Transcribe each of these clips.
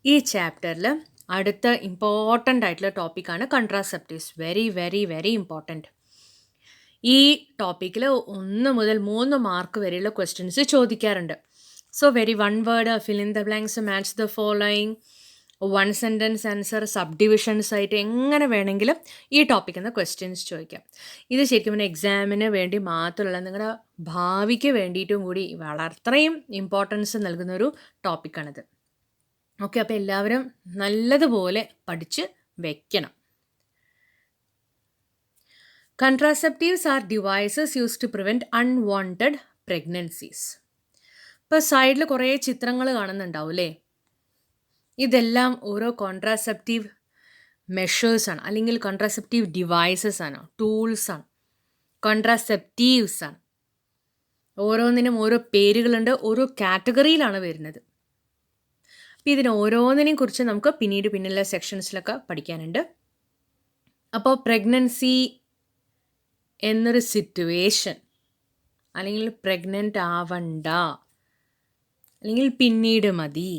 ഈ ചാപ്റ്ററിൽ അടുത്ത ഇമ്പോർട്ടൻ്റ് ആയിട്ടുള്ള ടോപ്പിക്കാണ് contraceptives. Very very very important. ഈ ടോപ്പിക്കിൽ 1 മുതൽ 3 മാർക്ക് വരെയുള്ള ക്വസ്റ്റ്യൻസ് ചോദിക്കാറുണ്ട്. So very one word, fill in the blanks, match the following, one sentence answer, subdivisions ആയിട്ട് എങ്ങനെ വേണമെങ്കിലും ഈ ടോപ്പിക്കിൽ നിന്ന് ക്വസ്റ്റ്യൻസ് ചോദിക്കാം. ഇത് ശരിക്കും പറഞ്ഞാൽ എക്സാമിന് വേണ്ടി മാത്രമല്ല, നിങ്ങളുടെ ഭാവിക്ക് വേണ്ടിയിട്ടും കൂടി അത്രയും ഇമ്പോർട്ടൻസ് നൽകുന്നൊരു ടോപ്പിക്കാണിത്. ഓക്കെ, അപ്പോൾ എല്ലാവരും നല്ലതുപോലെ പഠിച്ച് വെക്കണം. Contraceptives are devices used to prevent unwanted pregnancies. ഇപ്പോൾ സൈഡിൽ കുറേ ചിത്രങ്ങൾ കാണുന്നുണ്ടാവും അല്ലേ? ഇതെല്ലാം ഓരോ കോൺട്രാസെപ്റ്റീവ് മെഷേഴ്സാണ്, അല്ലെങ്കിൽ കോൺട്രാസെപ്റ്റീവ് ഡിവൈസസ് ആണ്, ടൂൾസാണ്, കോൺട്രാസെപ്റ്റീവ്സ് ആണ്. ഓരോന്നിനും ഓരോ പേരുകളുണ്ട്, ഓരോ കാറ്റഗറിയിലാണ് വരുന്നത്. അപ്പോൾ ഇതിന് ഓരോന്നിനെയും കുറിച്ച് നമുക്ക് പിന്നിലുള്ള സെക്ഷൻസിലൊക്കെ പഠിക്കാനുണ്ട്. അപ്പോൾ പ്രഗ്നൻസി എന്നൊരു സിറ്റുവേഷൻ, അല്ലെങ്കിൽ പ്രഗ്നൻ്റ് ആവണ്ട, അല്ലെങ്കിൽ പിന്നീട് മതി,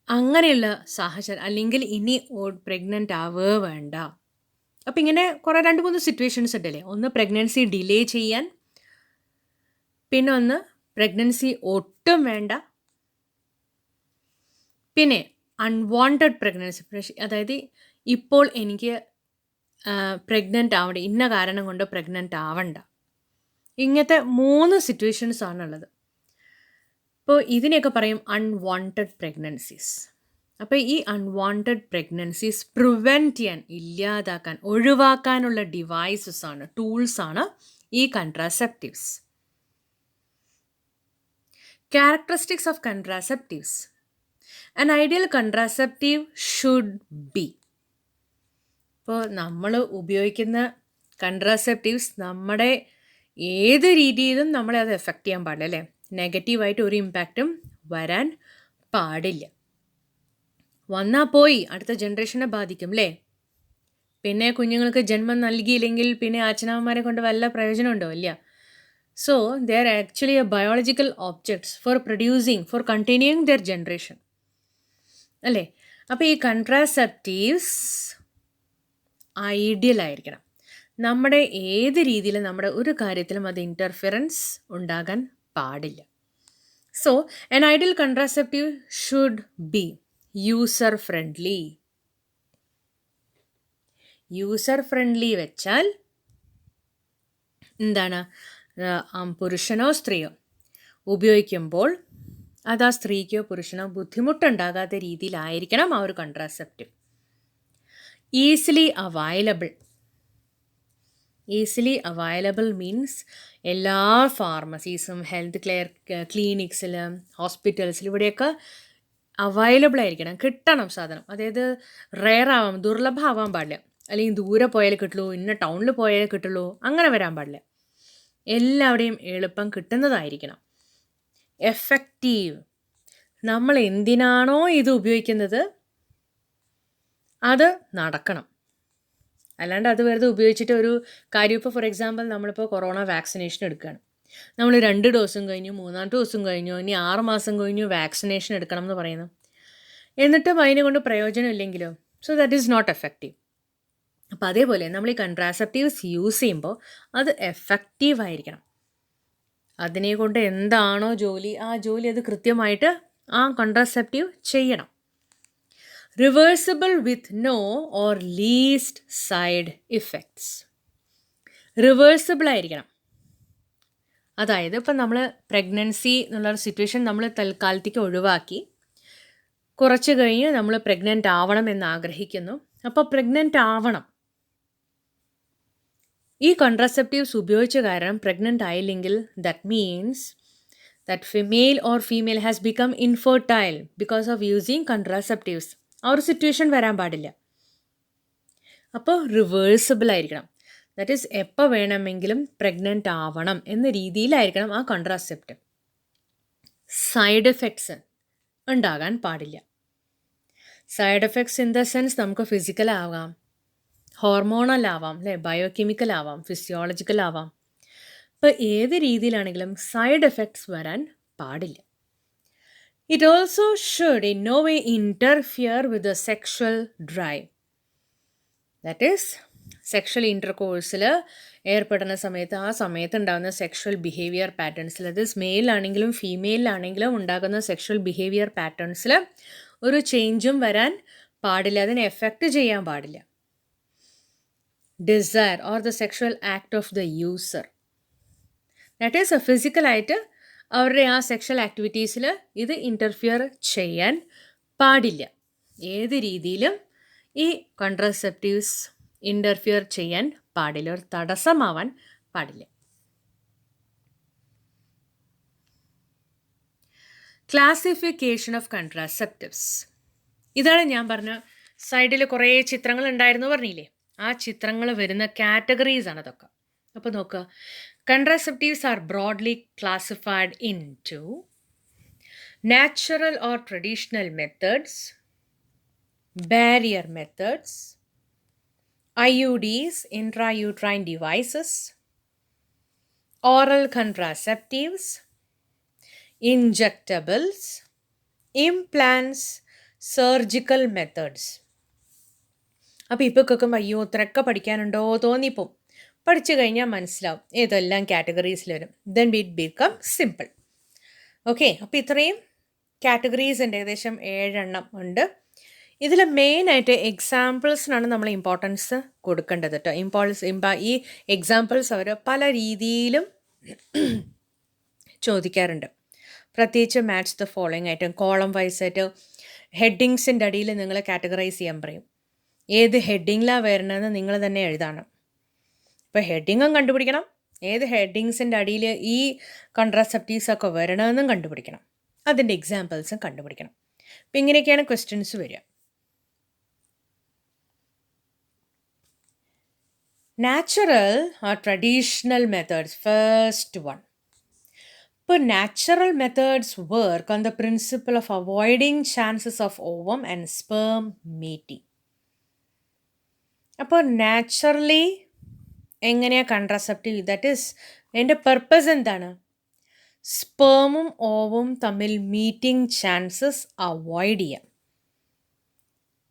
അങ്ങനെയുള്ള സാഹചര്യം, അല്ലെങ്കിൽ ഇനി പ്രഗ്നൻ്റ് ആവേ വേണ്ട. അപ്പം ഇങ്ങനെ കുറേ 2-3 സിറ്റുവേഷൻസ് ഉണ്ടല്ലേ. ഒന്ന് പ്രഗ്നൻസി ഡിലേ ചെയ്യാൻ, പിന്നെ ഒന്ന് പ്രഗ്നൻസി ഒട്ടും വേണ്ട, പിന്നെ അൺവാണ്ടഡ് പ്രഗ്നൻസി, അതായത് ഇപ്പോൾ എനിക്ക് പ്രഗ്നൻ്റ് ആവണ്ട, ഇന്ന കാരണം കൊണ്ട് പ്രഗ്നൻ്റ് ആവണ്ട. ഇങ്ങനത്തെ 3 സിറ്റുവേഷൻസ് ആണുള്ളത്. ഇപ്പോൾ ഇതിനെയൊക്കെ പറയും അൺവാണ്ടഡ് പ്രഗ്നൻസീസ്. അപ്പോൾ ഈ അൺവാണ്ടഡ് പ്രഗ്നൻസീസ് പ്രിവെൻറ്റ് ചെയ്യാൻ, ഇല്ലാതാക്കാൻ, ഒഴിവാക്കാനുള്ള ഡിവൈസസ് ആണ്, ടൂൾസാണ് ഈ contraceptives. Characteristics of contraceptives. An ideal contraceptive should be. ഇപ്പോൾ നമ്മൾ ഉപയോഗിക്കുന്ന കൺട്രാസെപ്റ്റീവ്സ് നമ്മുടെ ഏത് രീതിയിലും നമ്മളെ അത് എഫക്റ്റ് ചെയ്യാൻ പാടില്ല അല്ലേ. നെഗറ്റീവായിട്ട് ഒരു ഇമ്പാക്റ്റും വരാൻ പാടില്ല. വന്നാൽ പോയി, അടുത്ത ജനറേഷനെ ബാധിക്കും അല്ലേ. പിന്നെ കുഞ്ഞുങ്ങൾക്ക് ജന്മം നൽകിയില്ലെങ്കിൽ പിന്നെ അച്ഛനമ്മമാരെ കൊണ്ട് വല്ല പ്രയോജനമുണ്ടോ? ഇല്ല. So they are actually a biological objects for producing, for continuing their generation അല്ലേ. അപ്പോൾ ഈ കൺട്രാസെപ്റ്റീവ്സ് ഐഡിയൽ ആയിരിക്കണം. നമ്മുടെ ഏത് രീതിയിലും നമ്മുടെ ഒരു കാര്യത്തിലും അത് ഇൻ്റർഫിറൻസ് ഉണ്ടാകാൻ പാടില്ല. So an ideal contraceptive should be user friendly. User friendly വെച്ചാൽ എന്താണ്? പുരുഷനോ സ്ത്രീയോ ഉപയോഗിക്കുമ്പോൾ അത് ആ സ്ത്രീക്കോ പുരുഷനോ ബുദ്ധിമുട്ടുണ്ടാകാത്ത രീതിയിലായിരിക്കണം ആ ഒരു contraceptive. Easily available. Easily available means എല്ലാ ഫാർമസീസും ഹെൽത്ത് കെയർ ക്ലിനിക്സിലും ഹോസ്പിറ്റൽസിലും ഇവിടെയൊക്കെ അവൈലബിൾ ആയിരിക്കണം, കിട്ടണം സാധനം. അതായത് റെയർ ആവാം, ദുർലഭമാവാൻ പാടില്ല, അല്ലെങ്കിൽ ദൂരെ പോയാലേ കിട്ടുള്ളൂ, ഇന്ന ടൗണിൽ പോയാലേ കിട്ടുള്ളൂ, അങ്ങനെ വരാൻ പാടില്ല. എല്ലാവരുടെയും എളുപ്പം കിട്ടുന്നതായിരിക്കണം. എഫക്റ്റീവ്. നമ്മൾ എന്തിനാണോ ഇത് ഉപയോഗിക്കുന്നത് അത് നടക്കണം. അല്ലാണ്ട് അത് വെറുതെ ഉപയോഗിച്ചിട്ട് ഒരു കാര്യം. ഇപ്പോൾ ഫോർ എക്സാമ്പിൾ നമ്മളിപ്പോൾ കൊറോണ വാക്സിനേഷൻ എടുക്കുകയാണ്. നമ്മൾ 2 ഡോസും കഴിഞ്ഞു, 3-ാമത്തെ ഡോസും കഴിഞ്ഞു, ഇനി 6 മാസം കഴിഞ്ഞു വാക്സിനേഷൻ എടുക്കണം എന്ന് പറയുന്നു. എന്നിട്ടും അതിനെ കൊണ്ട് പ്രയോജനമില്ലെങ്കിലോ? So that is not effective. അപ്പോൾ അതേപോലെ നമ്മൾ ഈ കൺട്രാസെപ്റ്റീവ്സ് യൂസ് ചെയ്യുമ്പോൾ അത് എഫക്റ്റീവ് ആയിരിക്കണം. അതിനെ കൊണ്ട് എന്താണോ ജോലി, ആ ജോലി അത് കൃത്യമായിട്ട് ആ കൺട്രാസെപ്റ്റീവ് ചെയ്യണം. Reversible with no or least side effects. Reversible ആയിരിക്കണം. അതായത് ഇപ്പം നമ്മൾ പ്രഗ്നൻസി എന്നുള്ളൊരു സിറ്റുവേഷൻ നമ്മൾ തൽക്കാലത്തേക്ക് ഒഴിവാക്കി, കുറച്ച് കഴിഞ്ഞ് നമ്മൾ പ്രഗ്നൻ്റ് ആവണം എന്ന് ആഗ്രഹിക്കുന്നു. അപ്പോൾ പ്രഗ്നൻ്റ് ആവണം. ഈ കോൺട്രാസെപ്റ്റീവ്സ് ഉപയോഗിച്ച കാരണം പ്രഗ്നൻ്റ് ആയില്ലെങ്കിൽ that means that female or female has become infertile because of using contraceptives. ആ ഒരു സിറ്റുവേഷൻ വരാൻ പാടില്ല. അപ്പോൾ റിവേഴ്സിബിൾ ആയിരിക്കണം. ദാറ്റ് ഈസ് എപ്പോൾ വേണമെങ്കിലും പ്രഗ്നൻ്റ് ആവണം എന്ന രീതിയിലായിരിക്കണം ആ കോൺട്രാസെപ്റ്റീവ്. സൈഡ് എഫക്ട്സ് ഉണ്ടാകാൻ പാടില്ല. Side effects in the sense നമുക്ക് ഫിസിക്കൽ ആവാം, ഹോർമോണൽ ആവാം അല്ലേ, ബയോകെമിക്കൽ ആവാം, ഫിസിയോളജിക്കൽ ആവാം. ഇപ്പോൾ ഏത് രീതിയിലാണെങ്കിലും സൈഡ് എഫക്ട്സ് വരാൻ പാടില്ല. It also should in no way interfere with the sexual drive. That is, sexual ഇൻ്റർകോഴ്സിൽ ഏർപ്പെടുന്ന സമയത്ത് ആ സമയത്ത് ഉണ്ടാകുന്ന സെക്ഷൽ ബിഹേവിയർ പാറ്റേൺസിൽ, അത് മെയിലാണെങ്കിലും ഫീമെയിലാണെങ്കിലും ഉണ്ടാകുന്ന സെക്ഷൽ ബിഹേവിയർ പാറ്റേൺസിൽ ഒരു ചേഞ്ചും വരാൻ പാടില്ല, അതിനെ എഫക്റ്റ് ചെയ്യാൻ പാടില്ല. Desire or the sexual act of the user, that is ഫിസിക്കലായിട്ട് അവരുടെ ആ സെക്ഷൽ ആക്ടിവിറ്റീസിൽ ഇത് ഇൻ്റർഫിയർ ചെയ്യാൻ പാടില്ല. ഏത് രീതിയിലും ഈ കോൺട്രാസെപ്റ്റീവ്സ് ഇൻ്റർഫിയർ ചെയ്യാൻ പാടില്ല, ഒരു തടസ്സമാവാൻ പാടില്ല. ക്ലാസിഫിക്കേഷൻ ഓഫ് കോൺട്രാസെപ്റ്റീവ്സ്, ഇതാണ് ഞാൻ പറഞ്ഞ സൈഡിൽ കുറേ ചിത്രങ്ങൾ ഉണ്ടായിരുന്നു പറഞ്ഞില്ലേ, ആ ചിത്രങ്ങൾ വരുന്ന കാറ്റഗറീസ് ആണ് അതൊക്കെ. അപ്പോൾ നോക്കുക, contraceptives are broadly classified into natural or traditional methods, barrier methods, IUDs, intrauterine devices, oral contraceptives, injectables, implants, surgical methods. അപ്പോൾ ഇപ്പോൾ കേൾക്കുമ്പോൾ അയ്യോ ഇത്രയൊക്കെ പഠിക്കാനുണ്ടോ തോന്നിപ്പോവും. പഠിച്ചു കഴിഞ്ഞാൽ മനസ്സിലാവും ഏതെല്ലാം കാറ്റഗറീസിൽ വരും. Then it become simple. Okay, അപ്പോൾ ഇത്രയും കാറ്റഗറീസ് ഉണ്ട്, ഏകദേശം 7 ഉണ്ട്. ഇതിൽ മെയിനായിട്ട് എക്സാമ്പിൾസിനാണ് നമ്മൾ ഇമ്പോർട്ടൻസ് കൊടുക്കേണ്ടത് കേട്ടോ. ഈ എക്സാമ്പിൾസ് അവർ പല രീതിയിലും ചോദിക്കാറുണ്ട്. പ്രത്യേകിച്ച് മാച്ച് ദ ഫോളോയിങ് ആയിട്ട് കോളം വൈസ് ആയിട്ട് ഹെഡിങ്സിൻ്റെ അടിയിൽ നിങ്ങൾ കാറ്റഗറൈസ് ചെയ്യാൻ പറയും. ഏത് ഹെഡിങ്ങിലാണ് വരണമെന്ന് നിങ്ങൾ തന്നെ എഴുതണം. ഇപ്പോൾ ഹെഡിങ്ങും കണ്ടുപിടിക്കണം, ഏത് ഹെഡിങ്സിൻ്റെ അടിയിൽ ഈ കോൺട്രാസെപ്റ്റീവ്സൊക്കെ വരണമെന്നും കണ്ടുപിടിക്കണം, അതിൻ്റെ എക്സാമ്പിൾസും കണ്ടുപിടിക്കണം. അപ്പം ഇങ്ങനെയൊക്കെയാണ് ക്വസ്റ്റ്യൻസ് വരിക. Natural or traditional methods, first one. ഇപ്പോൾ natural methods work on the principle of avoiding chances of ovum and sperm meeting. അപ്പോൾ നാച്ചുറലി എങ്ങനെയാണ് കോൺട്രാസെപ്റ്റീവ്, ദാറ്റ് ഈസ് അതിൻ്റെ പർപ്പസ് എന്താണ്? സ്പേമും ഓവും തമ്മിൽ മീറ്റിംഗ് ചാൻസസ് അവോയ്ഡ് ചെയ്യാം.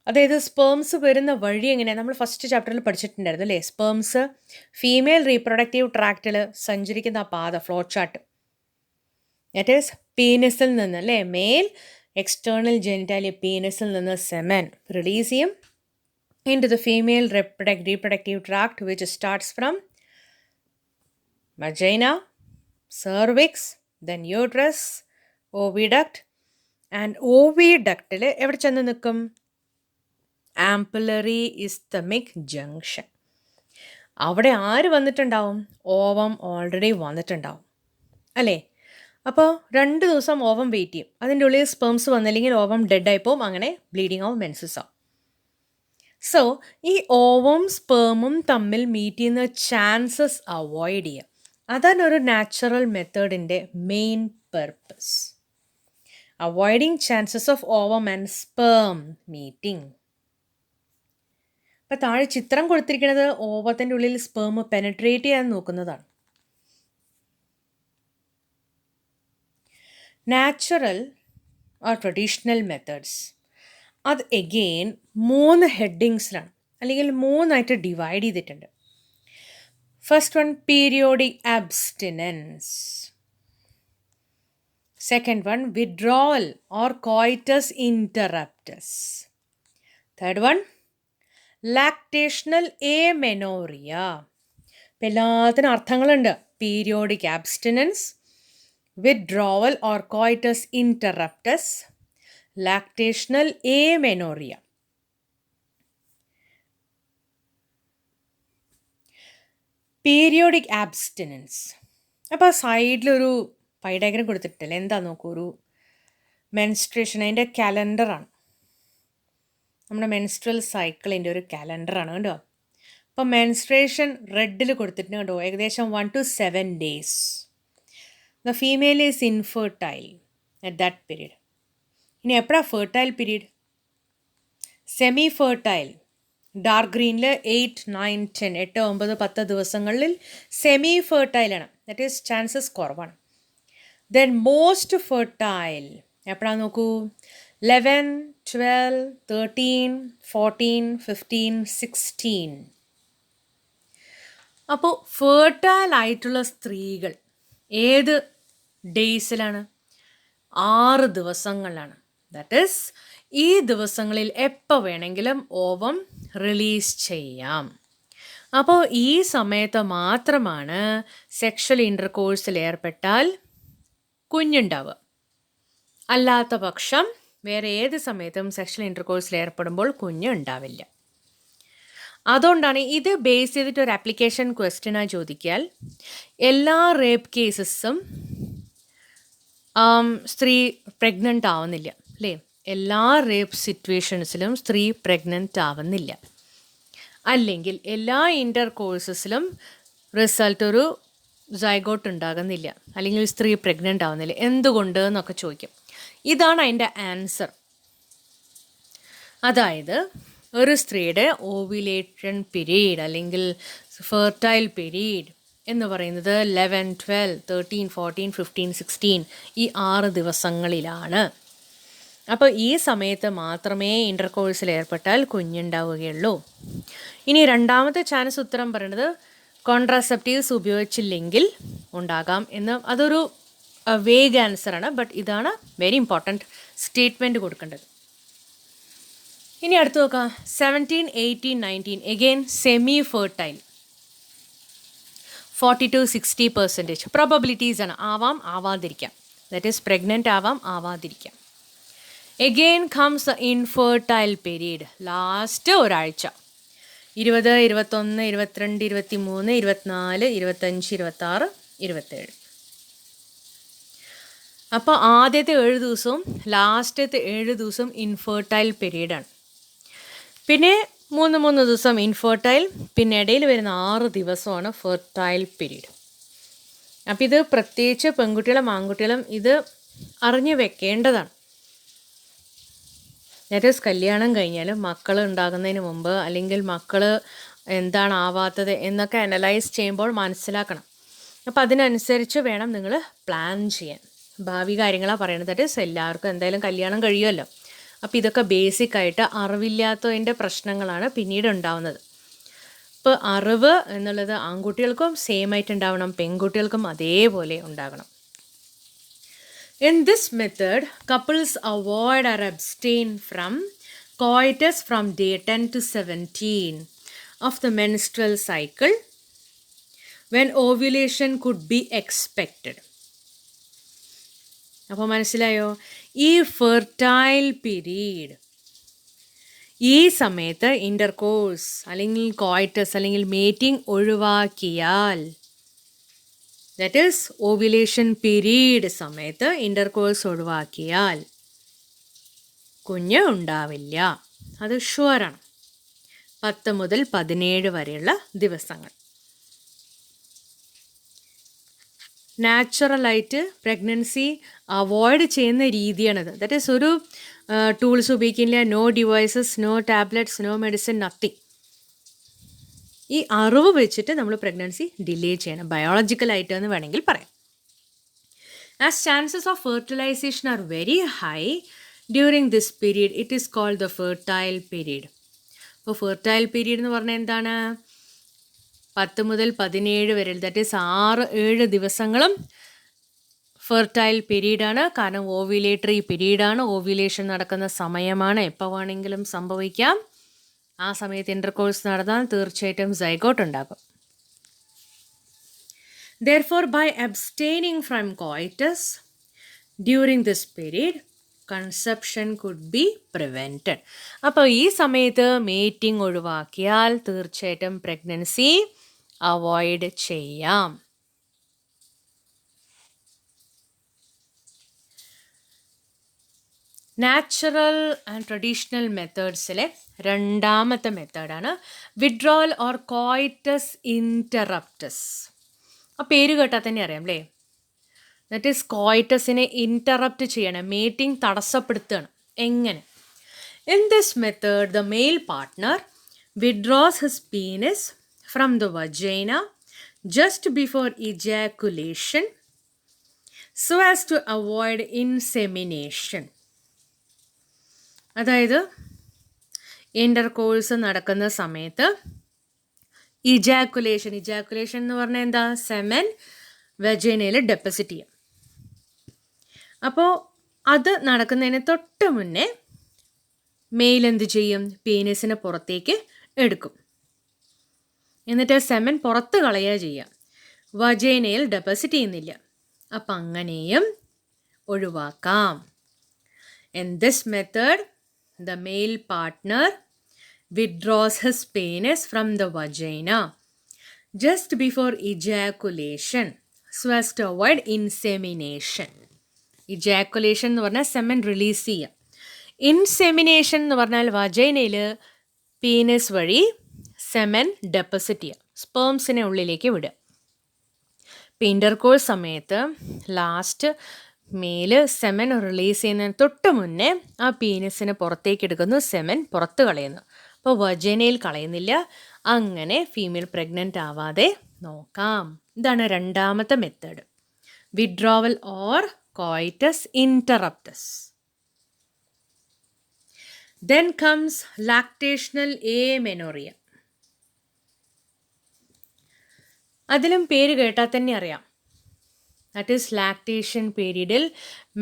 അതായത് സ്പേംസ് വരുന്ന വഴി എങ്ങനെയാണ്, നമ്മൾ ഫസ്റ്റ് ചാപ്റ്ററിൽ പഠിച്ചിട്ടുണ്ടായിരുന്നു അല്ലേ? സ്പേംസ് ഫീമെയിൽ റീപ്രൊഡക്റ്റീവ് ട്രാക്റ്റിൽ സഞ്ചരിക്കുന്ന ആ പാത, ഫ്ലോ ചാർട്ട്, ദാറ്റ് ഈസ് പീനസിൽ നിന്ന് അല്ലേ, മെയിൽ എക്സ്റ്റേണൽ ജെനിറ്റാലിയ പീനസിൽ നിന്ന് സെമൻ റിലീസ് ചെയ്യും into the female reproductive tract, which starts from vagina, cervix, then uterus, oviduct, and oviductil എവിടെ ചെന്ന് നിൽക്കും? ആംപുലറി ഇസ്തമിക് ജംഗ്ഷൻ. അവിടെ ആര് വന്നിട്ടുണ്ടാവും? ഓവം ഓൾറെഡി വന്നിട്ടുണ്ടാവും അല്ലേ? അപ്പോൾ 2 ദിവസം ഓവം വെയിറ്റ് ചെയ്യും, അതിൻ്റെ ഉള്ളിൽ സ്പേംസ് വന്നില്ലെങ്കിൽ ഓവം ഡെഡായി പോവും, അങ്ങനെ ബ്ലീഡിങ് ആവും, മെൻസസ് ആവും. സോ ഈ ഓവും സ്പേമും തമ്മിൽ മീറ്റ് ചെയ്യുന്ന ചാൻസസ് അവോയ്ഡ് ചെയ്യുക, അതാണ് ഒരു നാച്ചുറൽ മെത്തേഡിൻ്റെ main purpose. Avoiding chances of ovum and sperm meeting. ഇപ്പം താഴെ ചിത്രം കൊടുത്തിരിക്കുന്നത് ഓവത്തിൻ്റെ ഉള്ളിൽ സ്പേം പെനട്രേറ്റ് ചെയ്യാൻ നോക്കുന്നതാണ്. നാച്ചുറൽ ഓർ ട്രഡീഷണൽ മെത്തേഡ്സ്, അത് എഗെയിൻ 3 ഹെഡിങ്സിലാണ്, അല്ലെങ്കിൽ 3 ഡിവൈഡ് ചെയ്തിട്ടുണ്ട്. First one periodic abstinence, second one withdrawal or coitus interruptus, third one lactational amenorrhea. ഇപ്പം എല്ലാത്തിനും അർത്ഥങ്ങളുണ്ട്. Periodic abstinence, withdrawal or coitus interruptus, lactational amenorrhea. Periodic abstinence, അപ്പോൾ സൈഡിലൊരു പൈ ഡയഗ്രം കൊടുത്തിട്ടില്ല, എന്താ നോക്കൂ, ഒരു മെൻസ്ട്രേഷൻ, അതിൻ്റെ കലണ്ടറാണ്, നമ്മുടെ മെൻസ്ട്രൽ സൈക്കിളിൻ്റെ ഒരു കലണ്ടറാണ് കേട്ടോ. അപ്പോൾ മെൻസ്ട്രേഷൻ റെഡിൽ കൊടുത്തിട്ടുണ്ട് കേട്ടോ, ഏകദേശം 1 to 7 days. The female is infertile at that period. ഇനി എപ്പോഴാണ് fertile period? Semi fertile dark ഗ്രീനിൽ 8, 9, 10 8, 9, 10 ദിവസങ്ങളിൽ സെമി ഫെർട്ടൈലാണ്, ദാറ്റ് ഈസ് ചാൻസസ് കുറവാണ്. ദെൻ മോസ്റ്റ് ഫെർട്ടൈൽ എപ്പോഴാണ് നോക്കൂ, 11, 12, 13, 14, 15, 16. അപ്പോൾ ഫേർട്ടൈൽ ആയിട്ടുള്ള സ്ത്രീകൾ ഏത് ഡേയ്സിലാണ്? 6 ദിവസങ്ങളിലാണ്. ദാറ്റ് ഈസ് ഈ ദിവസങ്ങളിൽ എപ്പോൾ വേണമെങ്കിലും ഓവം റിലീസ് ചെയ്യാം. അപ്പോൾ ഈ സമയത്ത് മാത്രമാണ് സെക്ഷൽ ഇൻ്റർകോഴ്സിൽ ഏർപ്പെട്ടാൽ കുഞ്ഞുണ്ടാവുക. അല്ലാത്ത പക്ഷം വേറെ ഏത് സമയത്തും സെക്ഷൽ ഇൻ്റർകോഴ്സിൽ ഏർപ്പെടുമ്പോൾ കുഞ്ഞ് ഉണ്ടാവില്ല. അതുകൊണ്ടാണ് ഇത് ബേസ് ചെയ്തിട്ട് ഒരു ആപ്ലിക്കേഷൻ ക്വസ്റ്റ്യനായി ചോദിക്കാൽ എല്ലാ റേപ്പ് കേസസും സ്ത്രീ പ്രഗ്നൻ്റ് ആവുന്നില്ല അല്ലേ? എല്ലാ റേപ്പ് സിറ്റുവേഷൻസിലും സ്ത്രീ പ്രഗ്നൻ്റ് ആവുന്നില്ല. അല്ലെങ്കിൽ എല്ലാ ഇൻ്റർകോഴ്സസിലും റിസൾട്ട് ഒരു സൈഗോട്ട് ഉണ്ടാകുന്നില്ല, അല്ലെങ്കിൽ സ്ത്രീ പ്രഗ്നൻ്റ് ആവുന്നില്ല. എന്തുകൊണ്ട് എന്നൊക്കെ ചോദിക്കും. ഇതാണ് അതിൻ്റെ ആൻസർ. അതായത് ഒരു സ്ത്രീയുടെ ഓവുലേഷൻ പീരീഡ് അല്ലെങ്കിൽ ഫെർട്ടൈൽ പീരീഡ് എന്ന് പറയുന്നത് 11, 12, 13, 14, 15, 16 ഈ 6 ദിവസങ്ങളിലാണ്. അപ്പോൾ ഈ സമയത്ത് മാത്രമേ ഇൻ്റർകോഴ്സിൽ ഏർപ്പെട്ടാൽ കുഞ്ഞുണ്ടാവുകയുള്ളൂ. ഇനി രണ്ടാമത്തെ ചാൻസ് ഉത്തരം പറയുന്നത് കോൺട്രാസെപ്റ്റീവ്സ് ഉപയോഗിച്ചില്ലെങ്കിൽ ഉണ്ടാകാം എന്ന്. അതൊരു വേഗ് ആൻസറാണ്, ബട്ട് ഇതാണ് വെരി ഇമ്പോർട്ടൻറ്റ് സ്റ്റേറ്റ്മെൻറ്റ് കൊടുക്കേണ്ടത്. ഇനി അടുത്ത് നോക്കാം, 17, 18, 19 എഗെയിൻ സെമി ഫെർട്ടൈൽ, 40-60% പ്രോബബിലിറ്റീസ് ആണ്. ആവാം, ആവാതിരിക്കാം. ദാറ്റ് ഈസ് പ്രഗ്നൻ്റ് ആവാം, ആവാതിരിക്കാം. Again comes infertile period, last ഒരാഴ്ച 20, 21, 22, 23, 24, 25, 26, 27. അപ്പോൾ ആദ്യത്തെ 7 ദിവസവും ലാസ്റ്റത്തെ 7 ദിവസവും ഇൻഫെർട്ടൈൽ പീരീഡാണ്. പിന്നെ 3 ദിവസം ഇൻഫെർട്ടൈൽ, പിന്നെ ഇടയിൽ വരുന്ന 6 ദിവസമാണ് ഫെർട്ടൈൽ പീരീഡ്. അപ്പം ഇത് പ്രത്യേകിച്ച് പെൺകുട്ടികളും ആൺകുട്ടികളും ഇത് അറിഞ്ഞു വെക്കേണ്ടതാണ്. ദാറ്റ് ഈസ് കല്യാണം കഴിഞ്ഞാൽ മക്കൾ ഉണ്ടാകുന്നതിന് മുമ്പ് അല്ലെങ്കിൽ മക്കൾ എന്താണ് ആവാത്തത് എന്നൊക്കെ അനലൈസ് ചെയ്യുമ്പോൾ മനസ്സിലാക്കണം. അപ്പോൾ അതിനനുസരിച്ച് വേണം നിങ്ങൾ പ്ലാൻ ചെയ്യാൻ. ഭാവി കാര്യങ്ങളാണ് പറയുന്നത്. ദാറ്റ് ഈസ് എല്ലാവർക്കും എന്തായാലും കല്യാണം കഴിയുമല്ലോ. അപ്പോൾ ഇതൊക്കെ ബേസിക്കായിട്ട് അറിവില്ലാത്തതിൻ്റെ പ്രശ്നങ്ങളാണ് പിന്നീട് ഉണ്ടാവുന്നത്. ഇപ്പോൾ അറിവ് എന്നുള്ളത് ആൺകുട്ടികൾക്കും സെയിം ആയിട്ട് ഉണ്ടാവണം, പെൺകുട്ടികൾക്കും അതേപോലെ ഉണ്ടാകണം. In this method, couples avoid or abstain from coitus from day 10 to 17 of the menstrual cycle when ovulation could be expected. അപ്പോൾ മനസ്സിലായോ? ഈ ഫെർട്ടൈൽ പീരീഡ്, ഈ സമയത്ത് ഇൻ്റർകോഴ്സ് അല്ലെങ്കിൽ കോയിറ്റസ് അല്ലെങ്കിൽ മേറ്റിംഗ് ഒഴിവാക്കിയാൽ, ദാറ്റ് ഈസ് ഓവുലേഷൻ പീരീഡ് സമയത്ത് ഇൻ്റർകോഴ്സ് ഒഴിവാക്കിയാൽ കുഞ്ഞ് ഉണ്ടാവില്ല. അത് ഷുവറാണ്. 10 മുതൽ 17 വരെയുള്ള ദിവസങ്ങൾ. നാച്ചുറലായിട്ട് പ്രഗ്നൻസി അവോയ്ഡ് ചെയ്യുന്ന രീതിയാണിത്. ദാറ്റ് ഈസ് ഒരു ടൂൾസ് ഉപയോഗിക്കില്ല, no devices, no tablets, no medicine, nothing. ഈ അറിവ് വെച്ചിട്ട് നമ്മൾ പ്രഗ്നൻസി ഡിലേ ചെയ്യണം, ബയോളജിക്കലായിട്ട് എന്ന് വേണമെങ്കിൽ പറയാം. As chances of fertilisation are very high during this period, it is called the fertile period. അപ്പോൾ ഫെർട്ടൈൽ പീരീഡ് എന്ന് പറഞ്ഞാൽ എന്താണ്? 10 മുതൽ 17 വരെ, ദാറ്റ് ഈസ് 6-7 ദിവസങ്ങളും ഫെർട്ടൈൽ പീരീഡാണ്. കാരണം ഓവുലേറ്ററി പീരീഡാണ്, ഓവുലേഷൻ നടക്കുന്ന സമയമാണ്, എപ്പോൾ വേണമെങ്കിലും സംഭവിക്കാം. ആ സമയത്ത് ഇൻ്റർകോഴ്സ് നടന്നാൽ തീർച്ചയായിട്ടും സൈഗോട്ട് ഉണ്ടാകും. Therefore, by abstaining from coitus during this period, conception could be prevented. അപ്പോൾ ഈ സമയത്ത് മേറ്റിംഗ് ഒഴിവാക്കിയാൽ തീർച്ചയായിട്ടും പ്രഗ്നൻസി അവോയ്ഡ് ചെയ്യാം. നാച്ചുറൽ ആൻഡ് ട്രഡീഷണൽ മെത്തേഡ്സിലെ രണ്ടാമത്തെ മെത്തേഡാണ് വിഡ്രോവൽ ഓർ കോയിറ്റസ് ഇൻറ്ററപ്റ്റസ്. ആ പേര് കേട്ടാൽ തന്നെ അറിയാം അല്ലേ? ദാറ്റ് ഈസ് കോയിറ്റസിനെ ഇൻറ്ററപ്റ്റ് ചെയ്യണം, മേറ്റിംഗ് തടസ്സപ്പെടുത്തുകയാണ്. എങ്ങനെ? In this method the male partner withdraws his penis from the vagina just before ejaculation, so as to avoid insemination. അതായത് ഇൻ്റർകോഴ്സ് നടക്കുന്ന സമയത്ത് ഇജാക്കുലേഷൻ എന്ന് പറഞ്ഞാൽ എന്താ? സെമൻ വെജൈനയിൽ ഡെപ്പോസിറ്റ് ചെയ്യും. അപ്പോൾ അത് നടക്കുന്നതിന് തൊട്ട് മുന്നേ മെയിൽ എന്ത് ചെയ്യും? പീനസിനെ പുറത്തേക്ക് എടുക്കും. എന്നിട്ട് സെമൻ പുറത്ത് കളയുക ചെയ്യുക. വജൈനയിൽ ഡെപ്പോസിറ്റ് ചെയ്യുന്നില്ല. അപ്പം അങ്ങനെയും ഒഴിവാക്കാം. In this method, the male partner withdraws his penis from the vagina just before ejaculation so as to avoid insemination. Ejaculation എന്ന് പറഞ്ഞാൽ സെമൻ റിലീസ് ചെയ്യുക. ഇൻസെമിനേഷൻ എന്ന് പറഞ്ഞാൽ വജൈനയിൽ പീനസ് വഴി സെമൻ ഡെപ്പോസിറ്റ് ചെയ്യുക, സ്പേംസിനെ ഉള്ളിലേക്ക് വിടുക. ഇപ്പം ഇൻ്റർകോഴ്സ് സമയത്ത് ലാസ്റ്റ് മെയില് സെമൻ റിലീസ് ചെയ്യുന്നതിന് തൊട്ട് മുന്നേ ആ പീനസിനെ പുറത്തേക്ക് എടുക്കുന്നു, സെമൻ പുറത്ത് കളയുന്നു. അപ്പോൾ വജൈനയിൽ കളയുന്നില്ല. അങ്ങനെ ഫീമെയിൽ പ്രഗ്നൻ്റ് ആവാതെ നോക്കാം. ഇതാണ് രണ്ടാമത്തെ method, withdrawal or coitus interruptus. Then comes lactational amenorrhea. അതിലും പേര് കേട്ടാൽ തന്നെ അറിയാം. ദാറ്റ് ഈസ് ലാക്ടേഷൻ പീരീഡിൽ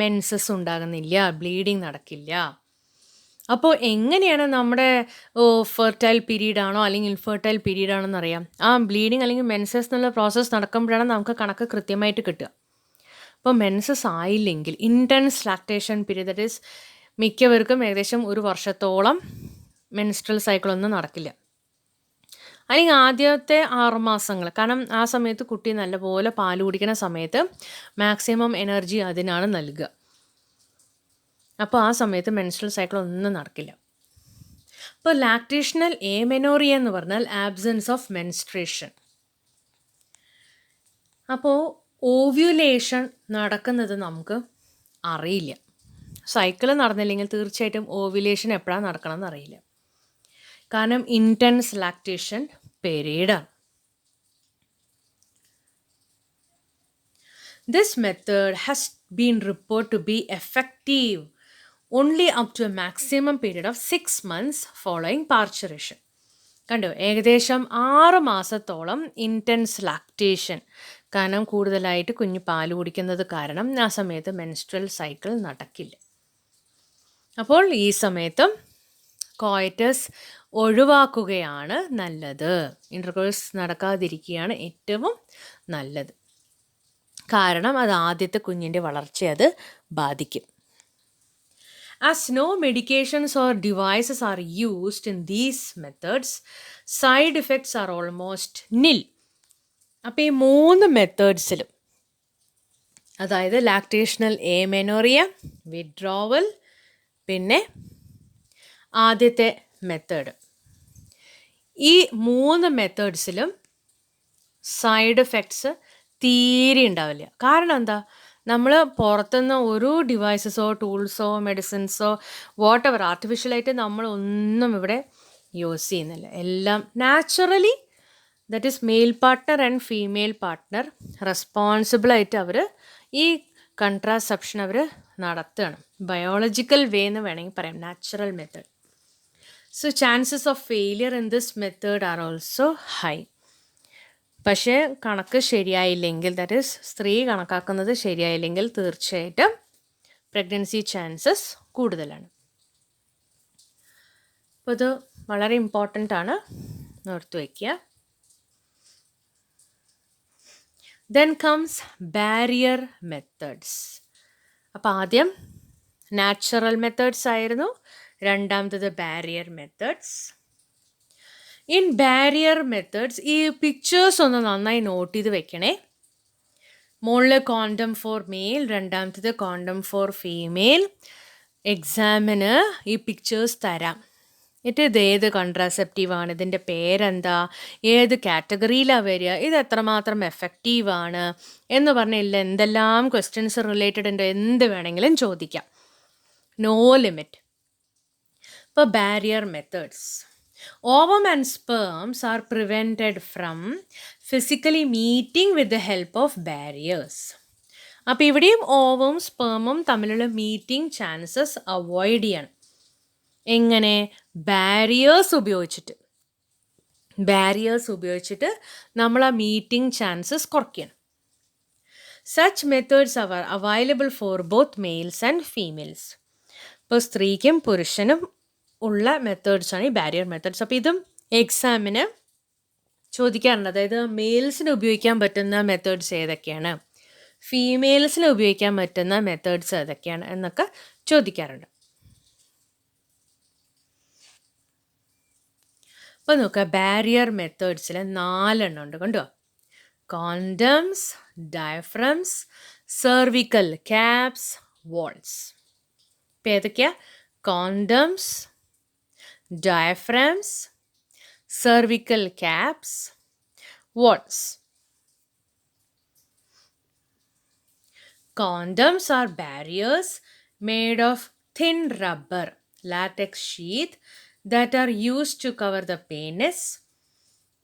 മെൻസസ് ഉണ്ടാകുന്നില്ല, ബ്ലീഡിങ് നടക്കില്ല. അപ്പോൾ എങ്ങനെയാണ് നമ്മുടെ ഫെർട്ടൈൽ പീരീഡാണോ അല്ലെങ്കിൽ ഇൻഫെർട്ടൈൽ പീരീഡാണോ എന്നറിയാം? ആ ബ്ലീഡിങ് അല്ലെങ്കിൽ മെൻസസ് എന്നുള്ള പ്രോസസ്സ് നടക്കുമ്പോഴാണ് നമുക്ക് കണക്ക് കൃത്യമായിട്ട് കിട്ടുക. അപ്പോൾ മെൻസസ് ആയില്ലെങ്കിൽ intense lactation period, that is മിക്കവർക്കും ഏകദേശം ഒരു വർഷത്തോളം മെൻസ്ട്രൽ സൈക്കിളൊന്നും നടക്കില്ല. അല്ലെങ്കിൽ ആദ്യത്തെ 6 മാസങ്ങൾ, കാരണം ആ സമയത്ത് കുട്ടി നല്ലപോലെ പാല് കുടിക്കുന്ന സമയത്ത് മാക്സിമം എനർജി അതിനാണ് നൽകുക. അപ്പോൾ ആ സമയത്ത് മെൻസ്ട്രൽ സൈക്കിൾ ഒന്നും നടക്കില്ല. അപ്പോൾ ലാക്ടേഷണൽ ഏമെനോറിയ എന്ന് പറഞ്ഞാൽ ആബ്സെൻസ് ഓഫ് മെൻസ്ട്രേഷൻ. അപ്പോൾ ഓവ്യുലേഷൻ നടക്കുന്നത് നമുക്ക് അറിയില്ല. സൈക്കിൾ നടന്നില്ലെങ്കിൽ തീർച്ചയായിട്ടും ഓവ്യുലേഷൻ എപ്പോഴാണ് നടക്കണമെന്ന് അറിയില്ല. കാരണം ഇൻറ്റൻസ് ലാക്ടേഷൻ പീരീഡാണ്. This method has been reported to be effective only up to a maximum period of 6 months following parturition. കണ്ടോ, ഏകദേശം 6 മാസത്തോളം ഇൻറ്റൻസ് ലാക്ടേഷൻ, കാരണം കൂടുതലായിട്ട് കുഞ്ഞ് പാല് കുടിക്കുന്നത് കാരണം ആ സമയത്ത് മെൻസ്ട്രൽ സൈക്കിൾ നടക്കില്ല. അപ്പോൾ ഈ സമയത്തും കോയിറ്റസ് ഒഴിവാക്കുകയാണ് നല്ലത്. ഇൻ്റർകോഴ്സ് നടക്കാതിരിക്കുകയാണ് ഏറ്റവും നല്ലത്. കാരണം അത് ആദ്യത്തെ കുഞ്ഞിൻ്റെ വളർച്ചയെ അത് ബാധിക്കും. As no medications or devices are used in these methods, side effects are almost nil. അപ്പോൾ ഈ 3 മെത്തേഡ്സിലും, അതായത് ലാക്ടേഷണൽ ഏമെനോറിയ, വിഡ്രോവൽ, പിന്നെ ആദ്യത്തെ മെത്തേഡ്, ഈ 3 മെത്തേഡ്സിലും സൈഡ് എഫക്ട്സ് തീരെ ഉണ്ടാവില്ല. കാരണം എന്താ? നമ്മൾ പുറത്തുനിന്ന് ഒരു ഡിവൈസസോ ടൂൾസോ മെഡിസിൻസോ വാട്ടെവർ ആർട്ടിഫിഷ്യലായിട്ട് നമ്മളൊന്നും ഇവിടെ യൂസ് ചെയ്യുന്നില്ല. എല്ലാം naturally, that is male partner and female partner റെസ്പോൺസിബിളായിട്ട് അവർ ഈ കൺട്രാസെപ്ഷൻ അവർ നടത്തുകയാണ്. ബയോളജിക്കൽ വേ എന്ന് വേണമെങ്കിൽ പറയാം, natural method. So chances of failure in this method are also high. പക്ഷേ കണക്ക് ശരിയായില്ലെങ്കിൽ, ദാറ്റ് ഈസ് സ്ത്രീ കണക്കാക്കുന്നത് ശരിയായില്ലെങ്കിൽ തീർച്ചയായിട്ടും പ്രഗ്നൻസി ചാൻസസ് കൂടുതലാണ്. അപ്പോൾ ഇത് വളരെ ഇമ്പോർട്ടൻ്റ് ആണ്, ഓർത്ത് വയ്ക്കുക. Then comes barrier methods. അപ്പോൾ ആദ്യം നാച്ചുറൽ മെത്തേഡ്സ് ആയിരുന്നു, രണ്ടാമത്തത് barrier methods. In barrier methods ഈ പിക്ചേഴ്സ് ഒന്ന് നന്നായി നോട്ട് ചെയ്ത് വെക്കണേ. മുകളിൽ കോണ്ടം ഫോർ മെയിൽ, രണ്ടാമത്തത് കോണ്ടം ഫോർ ഫീമെയിൽ. എക്സാമിന് ഈ പിക്ചേഴ്സ് തരാം. ഇത് ഏത് കൺട്രാസെപ്റ്റീവാണ്, ഇതിൻ്റെ പേരെന്താ, ഏത് കാറ്റഗറിയിലാണ് വരിക, ഇത് എത്രമാത്രം എഫക്റ്റീവാണ് എന്ന് പറഞ്ഞില്ല, എന്തെല്ലാം ക്വസ്റ്റ്യൻസ് റിലേറ്റഡ് ഉണ്ട്, എന്ത് വേണമെങ്കിലും ചോദിക്കാം, നോ ലിമിറ്റ്. ഇപ്പോൾ barrier methods. Ovum and sperms are prevented from physically meeting with the help of barriers. അപ്പോൾ ഇവിടെയും ഓവും സ്പേമും തമ്മിലുള്ള മീറ്റിംഗ് ചാൻസസ് അവോയ്ഡ് ചെയ്യണം. എങ്ങനെ? ബാരിയേഴ്സ് ഉപയോഗിച്ചിട്ട് നമ്മൾ ആ മീറ്റിംഗ് ചാൻസസ് കുറയ്ക്കണം. Such methods are available for both males and females. ഇപ്പോൾ സ്ത്രീക്കും പുരുഷനും ഉള്ള മെത്തേഡ്സാണ് ഈ ബാരിയർ മെത്തേഡ്സ്. അപ്പോൾ ഇതും എക്സാമിന് ചോദിക്കാറുണ്ട്. അതായത് മെയിൽസിന് ഉപയോഗിക്കാൻ പറ്റുന്ന മെത്തേഡ്സ് ഏതൊക്കെയാണ്, ഫീമെയിൽസിന് ഉപയോഗിക്കാൻ പറ്റുന്ന മെത്തേഡ്സ് ഏതൊക്കെയാണ് എന്നൊക്കെ ചോദിക്കാറുണ്ട്. അപ്പോൾ നോക്കുക, ബാരിയർ മെത്തേഡ്സിൽ 4 ഉണ്ട്. കണ്ടോ? Condoms, diaphragms, cervical caps, walls. ഇപ്പം ഏതൊക്കെയാ? Condoms, diaphragms, cervical caps, walls. Condoms are barriers made of thin rubber latex sheath that are used to cover the penis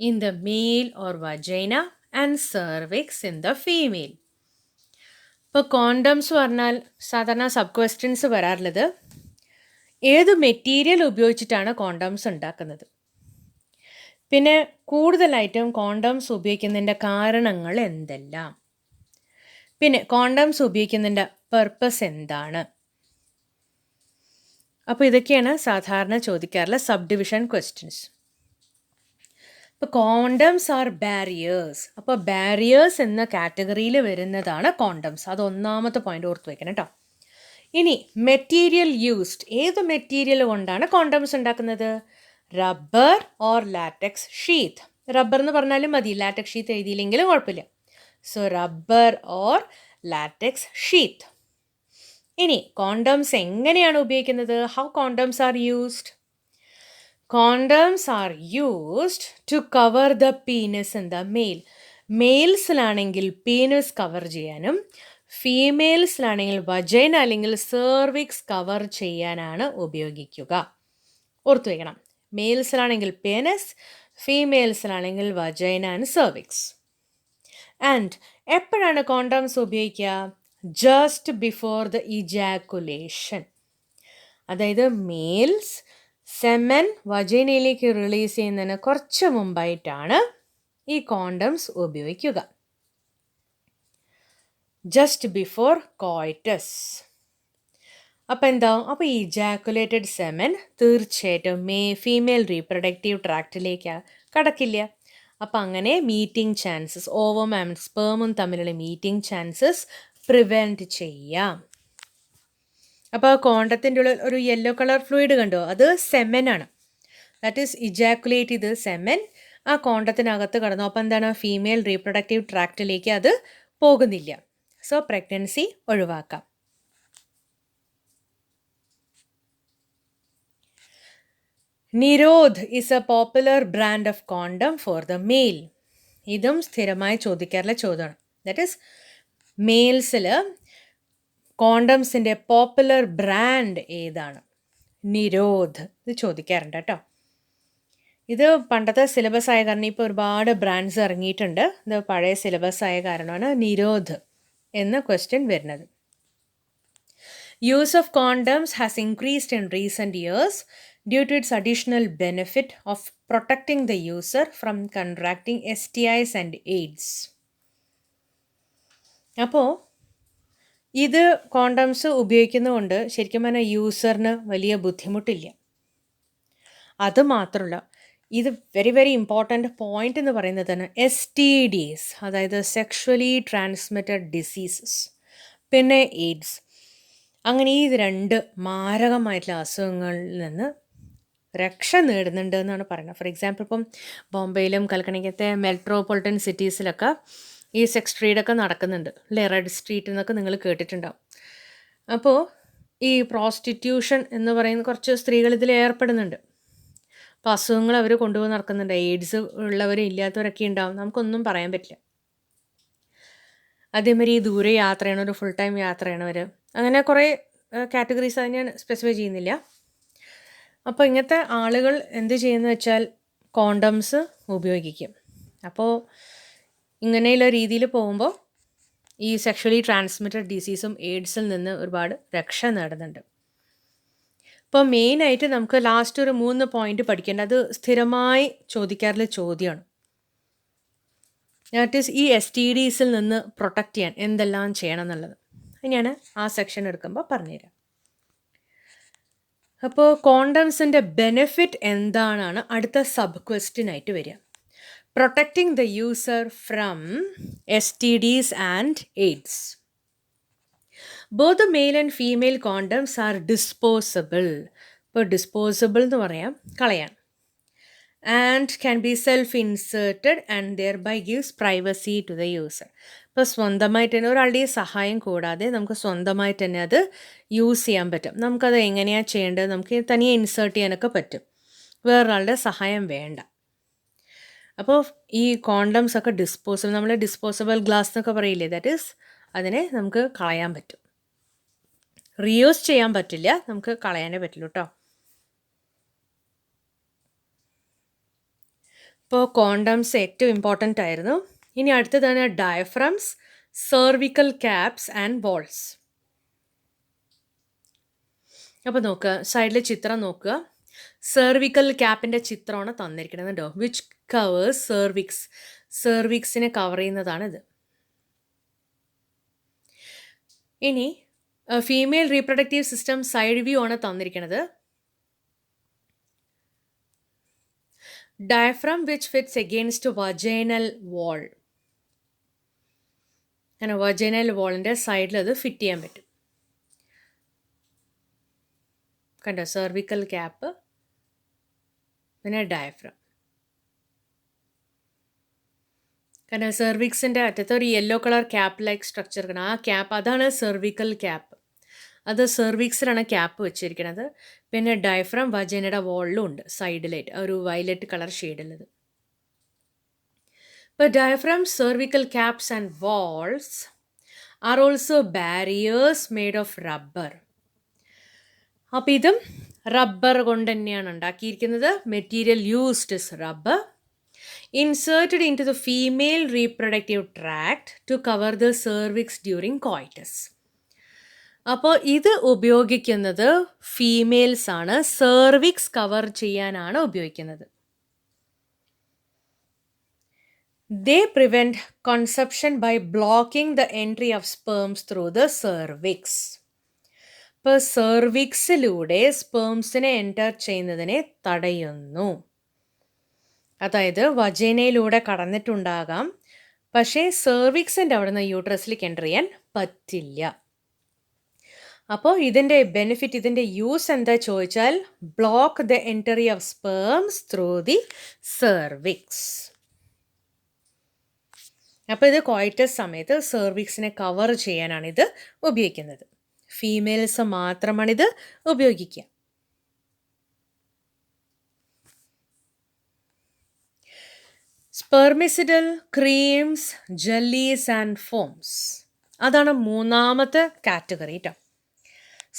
in the male or vagina and cervix in the female. ഇപ്പോൾ condoms പറഞ്ഞാൽ സാധാരണ sub questions വരാറുള്ളത് ഏത് material ഉപയോഗിച്ചിട്ടാണ് condoms ഉണ്ടാക്കുന്നത്, പിന്നെ കൂടുതലായിട്ടും condoms ഉപയോഗിക്കുന്നതിൻ്റെ കാരണങ്ങൾ എന്തെല്ലാം, പിന്നെ കോണ്ടംസ് ഉപയോഗിക്കുന്നതിൻ്റെ പർപ്പസ് എന്താണ്. അപ്പോൾ ഇതൊക്കെയാണ് സാധാരണ ചോദിക്കാറുള്ള സബ് ഡിവിഷൻ ക്വസ്റ്റ്യൻസ്. ഇപ്പോൾ കോണ്ടംസ് ആർ ബാരിയേഴ്സ്. അപ്പോൾ ബാരിയേഴ്സ് എന്ന കാറ്റഗറിയിൽ വരുന്നതാണ് കോണ്ടംസ്. അത് ഒന്നാമത്തെ പോയിന്റ് ഓർത്ത് വയ്ക്കണം കേട്ടോ. ഇനി മെറ്റീരിയൽ യൂസ്ഡ്. ഏത് മെറ്റീരിയൽ കൊണ്ടാണ് കോണ്ടംസ് ഉണ്ടാക്കുന്നത്? Rubber or latex sheath. Rubber എന്ന് പറഞ്ഞാലും മതി, ലാറ്റക്സ് ഷീത്ത് എഴുതിയില്ലെങ്കിലും കുഴപ്പമില്ല. So rubber or latex sheath. ഇനി കോണ്ടംസ് എങ്ങനെയാണ് ഉപയോഗിക്കുന്നത്? How condoms are used? Condoms are used to cover the penis in the male. മെയിൽസിലാണെങ്കിൽ പീനസ് കവർ ചെയ്യാനും ഫീമെയിൽസിലാണെങ്കിൽ വജൈന അല്ലെങ്കിൽ സെർവിക്സ് കവർ ചെയ്യാനാണ് ഉപയോഗിക്കുക. ഓർത്തു വയ്ക്കണം. മെയിൽസിലാണെങ്കിൽ പേനസ്, ഫീമെയിൽസിലാണെങ്കിൽ വജൈന ആൻഡ് സെർവിക്സ്. ആൻഡ് എപ്പോഴാണ് കോണ്ടംസ് ഉപയോഗിക്കുക? Just before the ejaculation. അതായത് മെയിൽസ് സെമൻ വജൈനയിലേക്ക് റിലീസ് ചെയ്യുന്നതിന് കുറച്ച് മുമ്പായിട്ടാണ് ഈ കോണ്ടംസ് ഉപയോഗിക്കുക. Just before coitus. അപ്പോൾ എന്താവും? അപ്പോൾ ഈ ഇജാക്കുലേറ്റഡ് സെമൻ തീർച്ചയായിട്ടും ഫീമെയിൽ റീപ്രൊഡക്റ്റീവ് ട്രാക്റ്റിലേക്ക് കടക്കില്ല. അപ്പം അങ്ങനെ മീറ്റിംഗ് ചാൻസസ്, ഓവം ആൻഡ് സ്പേമും തമ്മിലുള്ള മീറ്റിംഗ് ചാൻസസ് പ്രിവെൻറ്റ് ചെയ്യാം. അപ്പോൾ കോണ്ടത്തിൻ്റെ ഉള്ളിൽ ഒരു യെല്ലോ കളർ ഫ്ലൂയിഡ് കണ്ടോ? അത് സെമനാണ്. ദാറ്റ് ഈസ് ഇജാക്കുലേറ്റ് ചെയ്ത് സെമൻ ആ കോണ്ടത്തിനകത്ത് കടന്നു. അപ്പോൾ എന്താണ്? ഫീമെയിൽ റീപ്രൊഡക്റ്റീവ് ട്രാക്റ്റിലേക്ക് അത് പോകുന്നില്ല. സോ പ്രഗ്നൻസി ഒഴിവാക്കാം. Nirodh is a popular brand of condom for the male. ഇതും സ്ഥിരമായി ചോദിക്കാറുള്ള ചോദ്യമാണ്. ദാറ്റ് ഈസ് മെയിൽസിൽ കോണ്ടംസിൻ്റെ പോപ്പുലർ ബ്രാൻഡ് ഏതാണ്? നിരോധ്. ഇത് ചോദിക്കാറുണ്ട് കേട്ടോ. ഇത് പണ്ടത്തെ സിലബസ് ആയ കാരണം ഇപ്പോൾ ഒരുപാട് ബ്രാൻഡ്സ് ഇറങ്ങിയിട്ടുണ്ട്. ഇത് പഴയ സിലബസ് ആയ കാരണമാണ് നിരോധ് എന്ന ക്വസ്റ്റ്യൻ വരുന്നത്. Use of condoms has increased in recent years due to its additional benefit of protecting the user from contracting STIs and AIDS. അപ്പോൾ ഇത് കോണ്ടംസ് ഉപയോഗിക്കുന്നതുകൊണ്ട് ശരിക്കും പറഞ്ഞാൽ യൂസറിന് വലിയ ബുദ്ധിമുട്ടില്ല. അതുമാത്രമല്ല, ഇത് വെരി വെരി ഇമ്പോർട്ടൻ്റ് പോയിന്റ് എന്ന് പറയുന്നതാണ് STDs, അതായത് സെക്ഷുവലി ട്രാൻസ്മിറ്റഡ് ഡിസീസസ്, പിന്നെ എയ്ഡ്സ്. അങ്ങനെ ഈ 2 മാരകമായിട്ടുള്ള അസുഖങ്ങളിൽ നിന്ന് രക്ഷ നേടുന്നുണ്ട് എന്നാണ് പറയുന്നത്. ഫോർ എക്സാമ്പിൾ ഇപ്പം ബോംബെയിലും കൽക്കണിക്കത്തെ മെട്രോപൊളിറ്റൻ സിറ്റീസിലൊക്കെ ഈ സെക്സ് ട്രേഡൊക്കെ നടക്കുന്നുണ്ട് അല്ലേ? റെഡ് സ്ട്രീറ്റ് എന്നൊക്കെ നിങ്ങൾ കേട്ടിട്ടുണ്ടാവും. അപ്പോൾ ഈ പ്രോസ്റ്റിറ്റ്യൂഷൻ എന്ന് പറയുന്ന കുറച്ച് സ്ത്രീകൾ ഇതിൽ ഏർപ്പെടുന്നുണ്ട്. അപ്പോൾ അസുഖങ്ങൾ അവർ കൊണ്ടുപോയി നടക്കുന്നുണ്ട്. എയ്ഡ്സ് ഉള്ളവരും ഇല്ലാത്തവരൊക്കെ ഉണ്ടാവും, നമുക്കൊന്നും പറയാൻ പറ്റില്ല. അതേമാതിരി ഈ ദൂരെ യാത്ര ചെയ്യണവർ, ഫുൾ ടൈം യാത്ര ചെയ്യണവർ, അങ്ങനെ കുറേ കാറ്റഗറീസ് അത് ഞാൻ സ്പെസിഫൈ ചെയ്യുന്നില്ല. അപ്പോൾ ഇങ്ങനത്തെ ആളുകൾ എന്ത് ചെയ്യുന്നു വെച്ചാൽ കോണ്ടംസ് ഉപയോഗിക്കും. അപ്പോൾ ഇങ്ങനെയുള്ള രീതിയിൽ പോകുമ്പോൾ ഈ സെക്ഷലി ട്രാൻസ്മിറ്റഡ് ഡിസീസും എയ്ഡ്സിൽ നിന്ന് ഒരുപാട് രക്ഷ നേടുന്നുണ്ട്. ഇപ്പോൾ മെയിനായിട്ട് നമുക്ക് ലാസ്റ്റ് ഒരു 3 പോയിന്റ് പഠിക്കേണ്ടത്, അത് സ്ഥിരമായി ചോദിക്കാറുള്ള ചോദ്യമാണ്. ദാറ്റ് ഈസ് ഈ STDസിൽ നിന്ന് പ്രൊട്ടക്റ്റ് ചെയ്യാൻ എന്തെല്ലാം ചെയ്യണം എന്നുള്ളത്. ഞാൻ ആ സെക്ഷൻ എടുക്കുമ്പോൾ പറഞ്ഞുതരാം. അപ്പോൾ കോണ്ടംസിൻ്റെ ബെനിഫിറ്റ് എന്താണെന്നാണ് അടുത്ത സബ് ക്വസ്റ്റ്യൻ ആയിട്ട് വരിക. Protecting the user from STDs and AIDS. Both the male and female condoms are disposable. ഇപ്പോൾ ഡിസ്പോസബിൾ എന്ന് പറയാം, കളയാൻ. And can be self inserted and thereby gives privacy to the user. ഇപ്പോൾ സ്വന്തമായിട്ട് തന്നെ ഒരാളുടെയും സഹായം കൂടാതെ നമുക്ക് സ്വന്തമായിട്ട് തന്നെ അത് യൂസ് ചെയ്യാൻ പറ്റും. നമുക്കത് എങ്ങനെയാണ് ചെയ്യേണ്ടത്, നമുക്ക് തനിയെ ഇൻസേർട്ട് ചെയ്യാനൊക്കെ പറ്റും, വേറൊരാളുടെ സഹായം വേണ്ട. അപ്പോൾ ഈ കോണ്ടംസ് ഒക്കെ ഡിസ്പോസബിൾ, നമ്മൾ ഡിസ്പോസബിൾ ഗ്ലാസ് എന്നൊക്കെ പറയില്ലേ, ദാറ്റ് ഈസ് അതിനെ നമുക്ക് കളയാൻ പറ്റും. റീയൂസ് ചെയ്യാൻ പറ്റില്ല, നമുക്ക് കളയാനേ പറ്റുള്ളൂ കേട്ടോ. ഇപ്പോൾ കോണ്ടംസ് ഏറ്റവും ഇമ്പോർട്ടൻ്റ് ആയിരുന്നു. ഇനി അടുത്തതാണ് diaphragms, cervical caps and balls. അപ്പോൾ നോക്കുക, സൈഡിലെ ചിത്രം നോക്കുക. സെർവിക്കൽ ക്യാപ്പിൻ്റെ ചിത്രമാണ് തന്നിരിക്കുന്നത് കേട്ടോ, വിച്ച് കവേഴ്സ് സെർവിക്സ്. സെർവിക്സിനെ കവർ ചെയ്യുന്നതാണിത്. ഇനി female reproductive system side view ആണ് തന്നിരിക്കുന്നത്. Diaphragm which fits against vaginal wall. അങ്ങനെ വജൈനൽ വാളിൻ്റെ സൈഡിൽ അത് ഫിറ്റ് ചെയ്യാൻ പറ്റും. കണ്ടോ, സെർവിക്കൽ ക്യാപ്പ്, പിന്നെ ഡയഫ്രം. കാരണം സെർവിക്സിൻ്റെ അറ്റത്ത് ഒരു yellow colour cap like structure കാണാം. ആ ക്യാപ്പ്, അതാണ് സെർവിക്കൽ ക്യാപ്പ്. അത് സെർവിക്സിലാണ് ക്യാപ്പ് വെച്ചിരിക്കുന്നത്. പിന്നെ ഡയഫ്രം വജൈനയുടെ വോളിലും ഉണ്ട്, സൈഡിലായിട്ട് ഒരു വയലറ്റ് കളർ ഷെയ്ഡുള്ളത്. ഇപ്പോൾ diaphragm, cervical caps and walls are also barriers made of rubber. അപ്പോൾ ഇതും റബ്ബർ കൊണ്ട് തന്നെയാണ് ഉണ്ടാക്കിയിരിക്കുന്നത്. Material used is rubber, inserted into the female reproductive tract to cover the cervix during coitus. അപ്പോൾ ഇത് ഉപയോഗിക്കുന്നത് ഫീമെയിൽസ് ആണ്, സെർവിക്സ് കവർ ചെയ്യാനാണ് ഉപയോഗിക്കുന്നത്. They prevent conception by blocking the entry of sperms through the cervix. ഇപ്പോൾ സെർവിക്സിലൂടെ സ്പേംസിനെ enter ചെയ്യുന്നതിനെ തടയുന്നു. അതായത് വജൈനയിലൂടെ കടന്നിട്ടുണ്ടാകാം, പക്ഷേ സെർവിക്സിൻ്റെ അവിടെ നിന്ന് യൂട്രസിലേക്ക് എൻ്റർ ചെയ്യാൻ പറ്റില്ല. അപ്പോൾ ഇതിൻ്റെ ബെനിഫിറ്റ്, ഇതിൻ്റെ യൂസ് എന്താ ചോദിച്ചാൽ, block the entry of sperms through the cervix. അപ്പോൾ ഇത് കോയിറ്റസ് സമയത്ത് സെർവിക്സിനെ കവർ ചെയ്യാനാണ് ഇത് ഉപയോഗിക്കുന്നത്. ഫീമെയിൽസ് മാത്രമാണിത് ഉപയോഗിക്കുക. സ്പെർമിസിഡൽ ക്രീംസ്, ജെല്ലീസ് ആൻഡ് ഫോംസ്, അതാണ് മൂന്നാമത്തെ കാറ്റഗറി കേട്ടോ.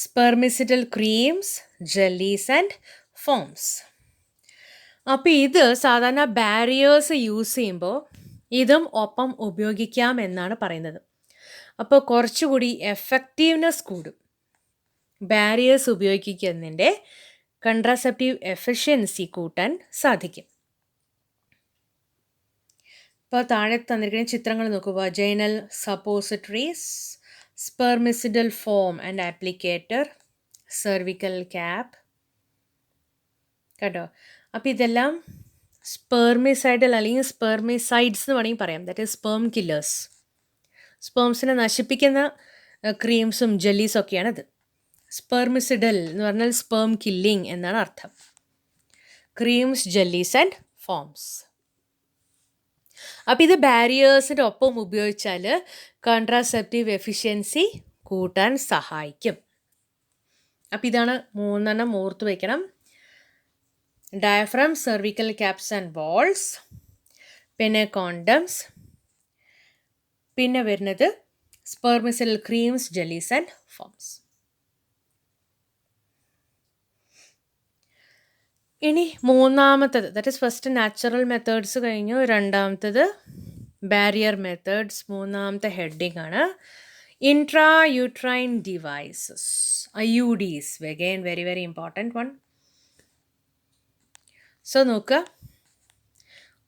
സ്പെർമിസിഡൽ ക്രീംസ്, ജെല്ലീസ് ആൻഡ് ഫോംസ്. അപ്പോൾ ഇത് സാധാരണ ബാരിയേഴ്സ് യൂസ് ചെയ്യുമ്പോൾ ഇതും ഒപ്പം ഉപയോഗിക്കാം എന്നാണ് പറയുന്നത്. അപ്പോൾ കുറച്ചുകൂടി എഫക്റ്റീവ്നെസ് കൂടും. ബാരിയേഴ്സ് ഉപയോഗിക്കുന്നതിൻ്റെ കൺട്രാസെപ്റ്റീവ് എഫിഷ്യൻസി കൂട്ടാൻ സാധിക്കും. ഇപ്പോൾ താഴെ തന്നിരിക്കുന്ന ചിത്രങ്ങൾ നോക്കുക. Vaginal suppositories, spermicidal foam and applicator, cervical cap. കേട്ടോ, അപ്പോൾ ഇതെല്ലാം സ്പെർമിസൈഡൽ അല്ലെങ്കിൽ സ്പെർമിസൈഡ്സ് എന്ന് വേണമെങ്കിൽ പറയാം. That is sperm killers. സ്പേംസിനെ നശിപ്പിക്കുന്ന ക്രീംസും ജെല്ലീസും ഒക്കെയാണിത്. സ്പെർമിസിഡൽ എന്ന് പറഞ്ഞാൽ സ്പേം കില്ലിംഗ് എന്നാണ് അർത്ഥം. Creams, jellies and forms. അപ്പോൾ ഇത് ബാരിയേഴ്സിൻ്റെ ഒപ്പം ഉപയോഗിച്ചാൽ കോൺട്രാസെപ്റ്റീവ് എഫിഷ്യൻസി കൂട്ടാൻ സഹായിക്കും. അപ്പോൾ ഇതാണ് 3 ഓർത്ത് വയ്ക്കണം. Diaphragm, cervical caps and walls, പിന്നെ കോണ്ടംസ്, പിന്നെ വരുന്നത് spermicidal creams, jellies and foams. ഇനി മൂന്നാമത്തത്, that is first natural methods കഴിഞ്ഞു. രണ്ടാമത്തത് ബാരിയർ മെത്തേഡ്സ് മൂന്നാമത്തെ ഹെഡിങ് ആണ്. Intra uterine devices, IUDs, again very very important one. So നോക്കുക,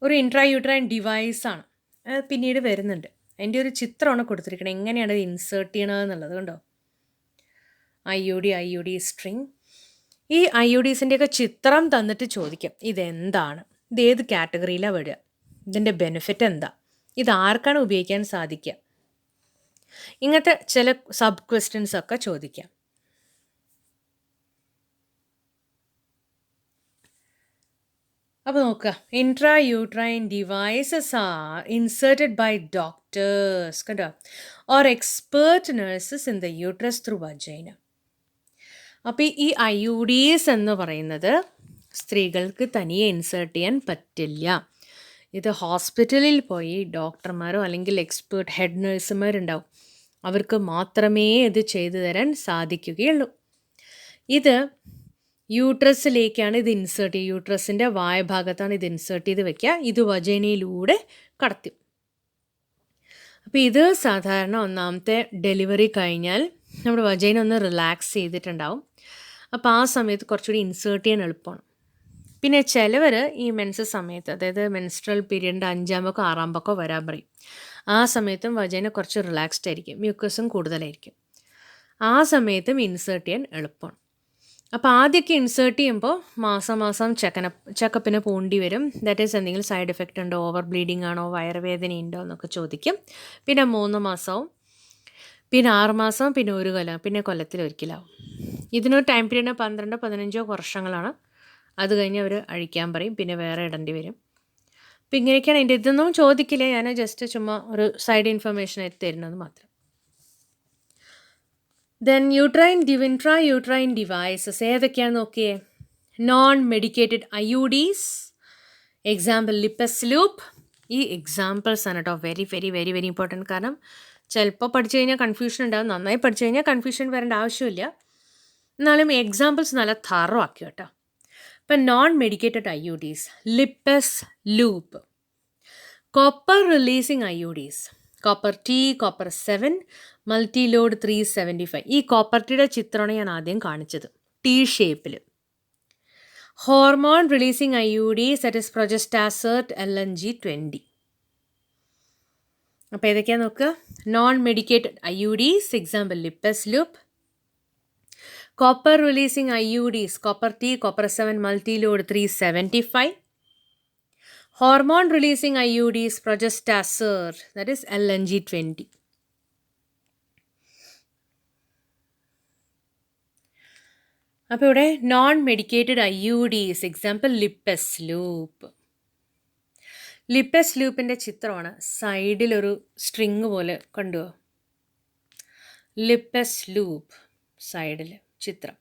ഒരു ഇൻട്രാ യൂട്രൈൻ ഡിവൈസാണ്, അത് പിന്നീട് വരുന്നുണ്ട്. അതിൻ്റെ ഒരു ചിത്രമാണ് കൊടുത്തിരിക്കുന്നത്, എങ്ങനെയാണ് ഇത് ഇൻസേർട്ട് ചെയ്യണതെന്നുള്ളത്. കണ്ടോ, IUD സ്ട്രിങ്. ഈ IUDസിൻ്റെയൊക്കെ ചിത്രം തന്നിട്ട് ചോദിക്കാം ഇതെന്താണ്, ഇത് ഏത് കാറ്റഗറിയിലാണ് വരിക, ഇതിൻ്റെ ബെനിഫിറ്റ് എന്താ, ഇത് ആർക്കാണ് ഉപയോഗിക്കാൻ സാധിക്കുക, ഇങ്ങനത്തെ ചില സബ് ക്വസ്റ്റ്യൻസ് ഒക്കെ ചോദിക്കാം. അപ്പോൾ നോക്കുക, intra uterine devices are inserted by doctors, കണ്ടോ, or expert nurses in the uterus through vagina. അപ്പോൾ ഈ IUDs എന്ന് പറയുന്നത് സ്ത്രീകൾക്ക് തനിയെ ഇൻസേർട്ട് ചെയ്യാൻ പറ്റില്ല. ഇത് ഹോസ്പിറ്റലിൽ പോയി ഡോക്ടർമാരോ അല്ലെങ്കിൽ എക്സ്പേർട്ട് ഹെഡ് നഴ്സുമാരുണ്ടാവും, അവർക്ക് മാത്രമേ ഇത് ചെയ്തു തരാൻ സാധിക്കുകയുള്ളൂ. ഇത് യൂട്രസിലേക്കാണ് ഇത് ഇൻസേർട്ട് ചെയ്യുക, യൂട്രസിൻ്റെ വായഭാഗത്താണ് ഇത് ഇൻസേർട്ട് ചെയ്ത് വെക്കുക, ഇത് വജൈനയിലൂടെ കടത്തും. അപ്പോൾ ഇത് സാധാരണ ഒന്നാമത്തെ ഡെലിവറി കഴിഞ്ഞാൽ നമ്മുടെ വജൈന ഒന്ന് റിലാക്സ് ചെയ്തിട്ടുണ്ടാവും. അപ്പോൾ ആ സമയത്ത് കുറച്ചുകൂടി ഇൻസേർട്ട് ചെയ്യാൻ എളുപ്പമാണ്. പിന്നെ ചിലവർ ഈ മെൻസസ് സമയത്ത്, അതായത് മെൻസ്ട്രൽ പീരീഡിൻ്റെ 5-ാം പക്കോ 6-ാം പക്കോ വരാൻ പറയും. ആ സമയത്തും വജൈന കുറച്ച് റിലാക്സ്ഡ് ആയിരിക്കും, മ്യൂക്കസും കൂടുതലായിരിക്കും. ആ സമയത്തും ഇൻസേർട്ട് ചെയ്യാൻ എളുപ്പമാണ്. അപ്പോൾ ആദ്യമൊക്കെ ഇൻസേർട്ട് ചെയ്യുമ്പോൾ മാസം ചെക്കപ്പിന് പോകേണ്ടി വരും. ദാറ്റ് ഈസ് എന്തെങ്കിലും സൈഡ് എഫക്റ്റ് ഉണ്ടോ, ഓവർ ബ്ലീഡിങ് ആണോ, വയറുവേദനയുണ്ടോ എന്നൊക്കെ ചോദിക്കും. പിന്നെ 3 മാസവും, പിന്നെ 6 മാസവും, പിന്നെ 1 കൊല്ലം, പിന്നെ കൊല്ലത്തിലൊരിക്കലാവും. ഇതിനൊരു ടൈം പീരീഡ് 12-15 വർഷങ്ങളാണ്. അത് കഴിഞ്ഞ് അവർ അഴിക്കാൻ പറയും, പിന്നെ വേറെ ഇടേണ്ടി വരും. അപ്പോൾ ഇങ്ങനെയൊക്കെയാണ്. എൻ്റെ ഇതൊന്നും ചോദിക്കില്ല, ഞാൻ ജസ്റ്റ് ചുമ്മാ ഒരു സൈഡ് ഇൻഫർമേഷൻ തരുന്നത് മാത്രം. ദെൻ ഇൻട്രാ യൂട്രൈൻ ഡിവൈസസ് ഏതൊക്കെയാണെന്ന് നോക്കിയേ. Non medicated IUDs, example Lippes loop. ഈ എക്സാമ്പിൾസ് ആണ് കേട്ടോ very very very very important. കാരണം ചിലപ്പോൾ പഠിച്ചു കഴിഞ്ഞാൽ കൺഫ്യൂഷൻ ഉണ്ടാകും, നന്നായി പഠിച്ചു കഴിഞ്ഞാൽ കൺഫ്യൂഷൻ വരേണ്ട ആവശ്യമില്ല. എന്നാലും എക്സാമ്പിൾസ് നല്ല തറോ ആക്കി കേട്ടോ. ഇപ്പം non medicated IUDs, Lippes loop. Copper releasing IUDs, copper T, copper 7, multi load 375. ഈ കോപ്പർ ടീയുടെ ചിത്രമാണ് ഞാൻ ആദ്യം കാണിച്ചത്, T ഷേപ്പിൽ. Hormone releasing IUDs, that is progestasert LNG-20. അപ്പോൾ ഏതൊക്കെയാണെന്ന് നോക്കുക. Non medicated IUDs, example Lippes loop. Copper releasing IUDs, copper T, copper 7, multi load 375. Hormone releasing IUDs, progestasert, that is LNG-20. അപ്പോൾ ഇവിടെ non medicated IUDs, example Lippes loop. Lippes ലൂപ്പിൻ്റെ ചിത്രമാണ്, സൈഡിലൊരു string പോലെ കണ്ടുവോ, ലിപ്പസ് ലൂപ്പ് സൈഡിൽ ചിത്രം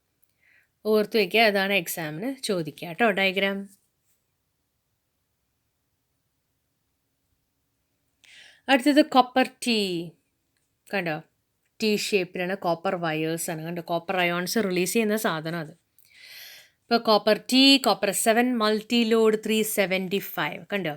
ഓർത്ത് വയ്ക്കുക. അതാണ് എക്സാമിന് ചോദിക്കുക കേട്ടോ, ഡയഗ്രാം. അടുത്തത് കോപ്പർ T, കണ്ടോ, T ഷേപ്പിലാണ്, കോപ്പർ വയേഴ്സാണ്, കണ്ടോ, കോപ്പർ അയോൺസ് റിലീസ് ചെയ്യുന്ന സാധനം അത്. ഇപ്പോൾ copper T, copper 7, multi load 375, കണ്ടോ.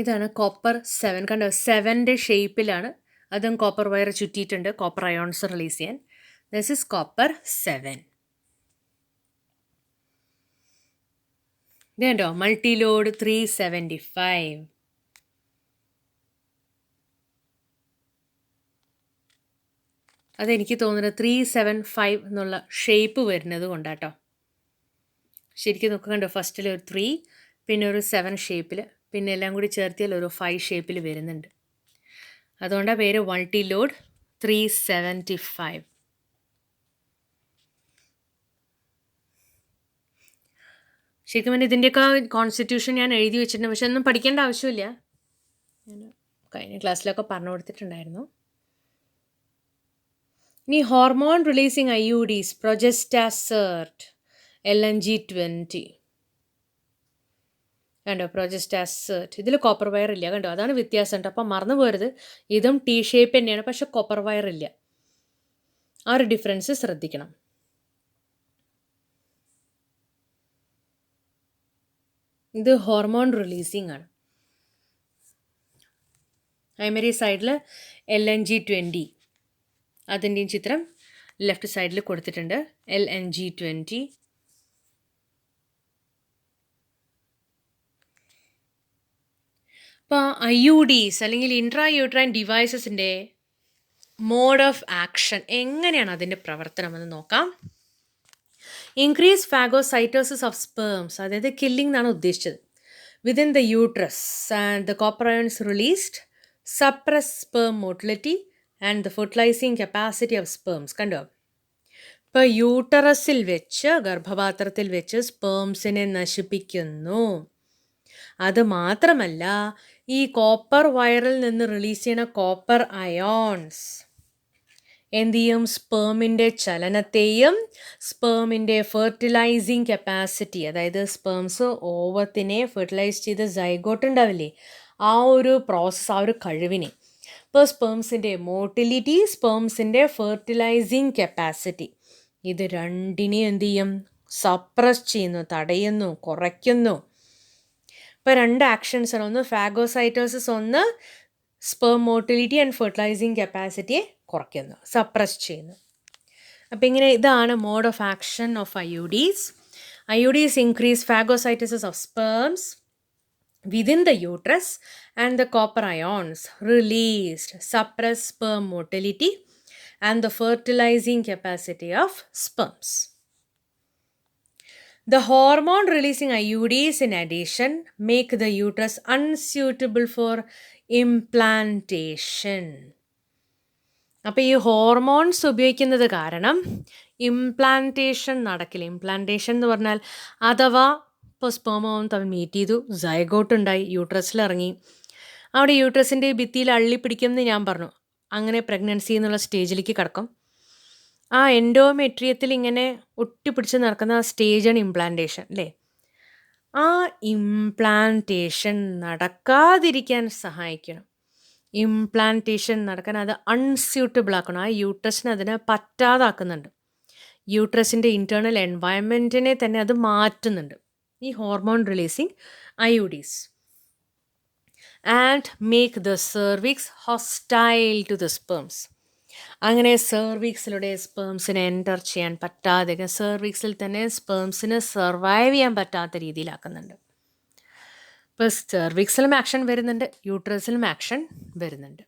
ഇതാണ് കോപ്പർ 7, കണ്ടോ, 7ൻ്റെ ഷേപ്പിലാണ്, അതും കോപ്പർ വയർ ചുറ്റിയിട്ടുണ്ട് കോപ്പർ അയോൺസ് റിലീസ് ചെയ്യാൻ. This is copper 7. ഇത് കണ്ടോ, മൾട്ടി ലോഡ് 375. അതെനിക്ക് തോന്നുന്നത് 375 എന്നുള്ള ഷേപ്പ് വരുന്നത് കൊണ്ടാട്ടോ. ശരിക്കും നോക്കുക, കണ്ടോ, ഫസ്റ്റിൽ ഒരു 3, പിന്നെ ഒരു 7 ഷേപ്പിൽ, പിന്നെ എല്ലാം കൂടി ചേർത്തിയാൽ ഒരു 5 ഷേപ്പിൽ വരുന്നുണ്ട്. അതുകൊണ്ടാണ് പേര് മൾട്ടി ലോഡ് 375. ശരിക്കും പറഞ്ഞാൽ ഇതിൻ്റെയൊക്കെ കോൺസ്റ്റിറ്റ്യൂഷൻ ഞാൻ എഴുതി വെച്ചിട്ടുണ്ട്, പക്ഷെ ഒന്നും പഠിക്കേണ്ട ആവശ്യമില്ല, ഞാൻ കഴിഞ്ഞ ക്ലാസ്സിലൊക്കെ പറഞ്ഞു കൊടുത്തിട്ടുണ്ടായിരുന്നു. ഇനി ഹോർമോൺ റിലീസിങ് IUDs, പ്രൊജസ്റ്റാസേർട്ട് LNG-20, കണ്ടോ, പ്രൊജസ്റ്റാസേർട്ട്. ഇതിൽ കോപ്പർ വയർ ഇല്ല, കണ്ടോ, അതാണ് വ്യത്യാസം കേട്ടോ. അപ്പം മറന്നു പോരുത്, ഇതും T ഷേപ്പ് തന്നെയാണ്, പക്ഷെ കോപ്പർ വയർ ഇല്ല. ആ ഒരു ഡിഫറൻസ് ശ്രദ്ധിക്കണം. ഇത് ഹോർമോൺ റിലീസിങ് ആണ്. പ്രൈമറി സൈഡിൽ LNG-20 അതിൻ്റെയും ചിത്രം ലെഫ്റ്റ് സൈഡിൽ കൊടുത്തിട്ടുണ്ട്. LNG-20. അപ്പോൾ IUDs അല്ലെങ്കിൽ ഇൻട്രാ യൂട്രൈൻ ഡിവൈസസിൻ്റെ മോഡ് ഓഫ് ആക്ഷൻ എങ്ങനെയാണ് അതിൻ്റെ പ്രവർത്തനമെന്ന് നോക്കാം. ഇൻക്രീസ് ഫാഗോസൈറ്റോസിസ് ഓഫ് സ്പേംസ്, അതായത് കില്ലിംഗ് എന്നാണ് ഉദ്ദേശിച്ചത്. Within the uterus and the copper ions released suppress sperm motility and the fertilising capacity of sperms. കണ്ടോ? ഇപ്പോൾ യൂട്ടറസിൽ വെച്ച്, ഗർഭപാത്രത്തിൽ വെച്ച് സ്പേംസിനെ നശിപ്പിക്കുന്നു. അത് മാത്രമല്ല, ഈ കോപ്പർ വയറിൽ നിന്ന് റിലീസ് ചെയ്യുന്ന കോപ്പർ അയോൺസ് എന്ത് ചെയ്യും? സ്പേമിൻ്റെ ചലനത്തെയും സ്പേമിൻ്റെ ഫെർട്ടിലൈസിങ് കപ്പാസിറ്റി, അതായത് സ്പേംസ് ഓവത്തിനെ ഫെർട്ടിലൈസ് ചെയ്ത് സൈഗോട്ട് ഉണ്ടാവില്ലേ, ആ ഒരു പ്രോസസ്സ്, ആ ഒരു കഴിവിനെ, ഇപ്പോൾ സ്പേംസിൻ്റെ മോട്ടിലിറ്റി, സ്പേംസിൻ്റെ ഫെർട്ടിലൈസിങ് കപ്പാസിറ്റി, ഇത് രണ്ടിനെ എന്ത് ചെയ്യും? സപ്രസ് ചെയ്യുന്നു, തടയുന്നു, കുറയ്ക്കുന്നു. ഇപ്പോൾ 2 ആക്ഷൻസ് ആണ്. ഒന്ന് ഫാഗോസൈറ്റോസിസ്, ഒന്ന് സ്പേം മോട്ടിലിറ്റി ആൻഡ് ഫെർട്ടിലൈസിങ് കപ്പാസിറ്റിയെ കുറയ്ക്കുന്നു, സപ്രസ് ചെയ്യുന്നു. അപ്പോൾ ഇങ്ങനെ ഇതാണ് mode of action of IUDs. IUDs increase phagocytosis of sperms within the uterus and the copper ions released suppress sperm motility and the fertilizing capacity of sperms. The hormone releasing IUDs in addition make the uterus unsuitable for implantation. അപ്പോൾ ഈ hormones ഉപയോഗിക്കുന്നത് കാരണം implantation നടക്കില്ല. Implantation എന്ന് പറഞ്ഞാൽ അഥവാ ഇപ്പോൾ സ്പേമും തമ്മിൽ മീറ്റ് ചെയ്തു, സൈഗോട്ട് ഉണ്ടായി, യൂട്രസിലിറങ്ങി, അവിടെ യൂട്രസിൻ്റെ ഭിത്തിയിൽ അള്ളിപ്പിടിക്കുമെന്ന് ഞാൻ പറഞ്ഞു. അങ്ങനെ പ്രഗ്നൻസി എന്നുള്ള സ്റ്റേജിലേക്ക് കടക്കും. ആ എൻഡോമെട്രിയത്തിൽ ഇങ്ങനെ ഒട്ടിപ്പിടിച്ച് നടക്കുന്ന ആ സ്റ്റേജാണ് ഇംപ്ലാന്റേഷൻ അല്ലേ. ആ ഇംപ്ലാന്റേഷൻ നടക്കാതിരിക്കാൻ സഹായിക്കണം. ഇംപ്ലാന്റേഷൻ നടക്കാൻ അത് അൺസ്യൂട്ടബിൾ ആക്കണം. ആ യൂട്രസിന് അതിനെ പറ്റാതാക്കുന്നുണ്ട്. യൂട്രസിൻ്റെ ഇൻറ്റേർണൽ എൻവയൺമെൻറ്റിനെ തന്നെ അത് മാറ്റുന്നുണ്ട്, ഈ hormone releasing IUDs. And make the cervix hostile to the sperms. അങ്ങനെ സെർവിക്സിലൂടെ സ്പേംസിനെ എൻ്റർ ചെയ്യാൻ പറ്റാതെ, സെർവിക്സിൽ തന്നെ സ്പേംസിന് സർവൈവ് ചെയ്യാൻ പറ്റാത്ത രീതിയിലാക്കുന്നുണ്ട്. ഇപ്പോൾ സെർവിക്സിലും ആക്ഷൻ വരുന്നുണ്ട്, യൂട്രസിലും ആക്ഷൻ വരുന്നുണ്ട്.